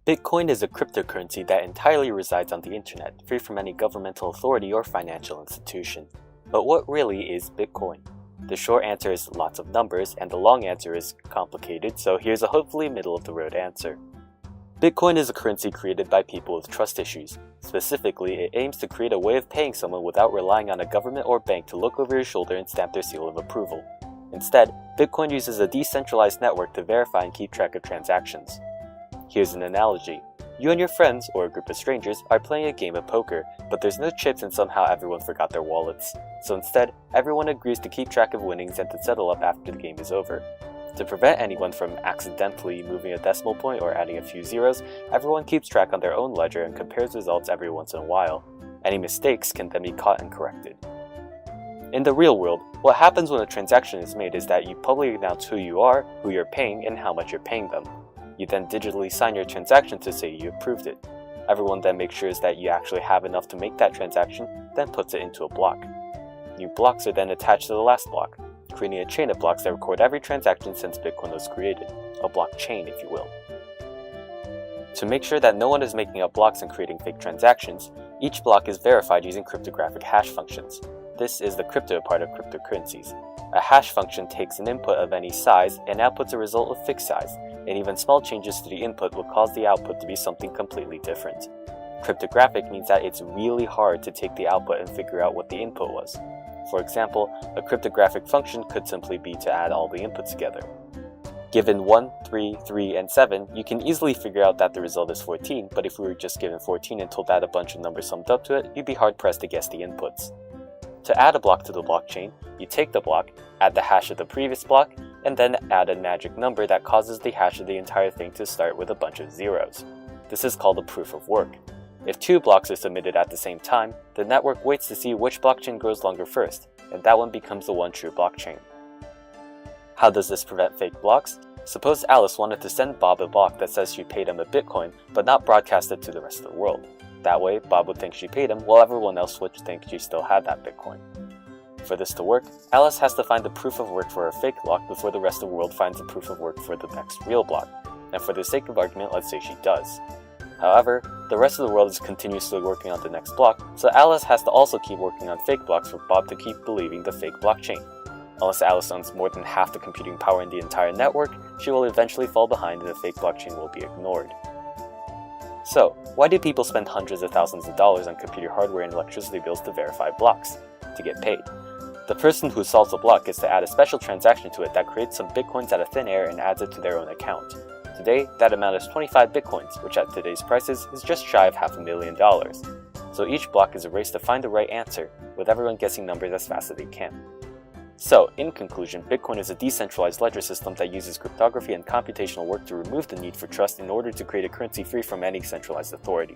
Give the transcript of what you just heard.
Bitcoin is a cryptocurrency that entirely resides on the internet, free from any governmental authority or financial institution. But what really is Bitcoin? The short answer is lots of numbers, and the long answer is complicated, so here's a hopefully middle-of-the-road answer. Bitcoin is a currency created by people with trust issues. Specifically, it aims to create a way of paying someone without relying on a government or bank to look over your shoulder and stamp their seal of approval. Instead, Bitcoin uses a decentralized network to verify and keep track of transactions. Here's an analogy. You and your friends, or a group of strangers, are playing a game of poker, but there's no chips and somehow everyone forgot their wallets. So instead, everyone agrees to keep track of winnings and to settle up after the game is over. To prevent anyone from accidentally moving a decimal point or adding a few zeros, everyone keeps track on their own ledger and compares results every once in a while. Any mistakes can then be caught and corrected. In the real world, what happens when a transaction is made is that you publicly announce who you are, who you're paying, and how much you're paying them. You then digitally sign your transaction to say you approved it. Everyone then makes sure that you actually have enough to make that transaction, then puts it into a block. New blocks are then attached to the last block, creating a chain of blocks that record every transaction since Bitcoin was created, a blockchain if you will. To make sure that no one is making up blocks and creating fake transactions, each block is verified using cryptographic hash functions. This is the crypto part of cryptocurrencies. A hash function takes an input of any size and outputs a result of fixed size, and even small changes to the input will cause the output to be something completely different. Cryptographic means that it's really hard to take the output and figure out what the input was. For example, a cryptographic function could simply be to add all the inputs together. Given 1, 3, 3, and 7, you can easily figure out that the result is 14, but if we were just given 14 and told to add a bunch of numbers summed up to it, you'd be hard-pressed to guess the inputs. To add a block to the blockchain, you take the block, add the hash of the previous block, and then add a magic number that causes the hash of the entire thing to start with a bunch of zeros. This is called a proof of work. If two blocks are submitted at the same time, the network waits to see which blockchain grows longer first, and that one becomes the one true blockchain. How does this prevent fake blocks? Suppose Alice wanted to send Bob a block that says she paid him a Bitcoin, but not broadcast it to the rest of the world. That way, Bob would think she paid him, while everyone else would think she still had that Bitcoin. For this to work, Alice has to find the proof of work for her fake block before the rest of the world finds the proof of work for the next real block, and for the sake of argument, let's say she does. However, the rest of the world is continuously working on the next block, so Alice has to also keep working on fake blocks for Bob to keep believing the fake blockchain. Unless Alice owns more than half the computing power in the entire network, she will eventually fall behind and the fake blockchain will be ignored. So, why do people spend hundreds of thousands of dollars on computer hardware and electricity bills to verify blocks? To get paid. The person who solves a block gets to add a special transaction to it that creates some bitcoins out of thin air and adds it to their own account. Today, that amount is 25 bitcoins, which at today's prices is just shy of $500,000. So each block is a race to find the right answer, with everyone guessing numbers as fast as they can. So, in conclusion, Bitcoin is a decentralized ledger system that uses cryptography and computational work to remove the need for trust in order to create a currency free from any centralized authority.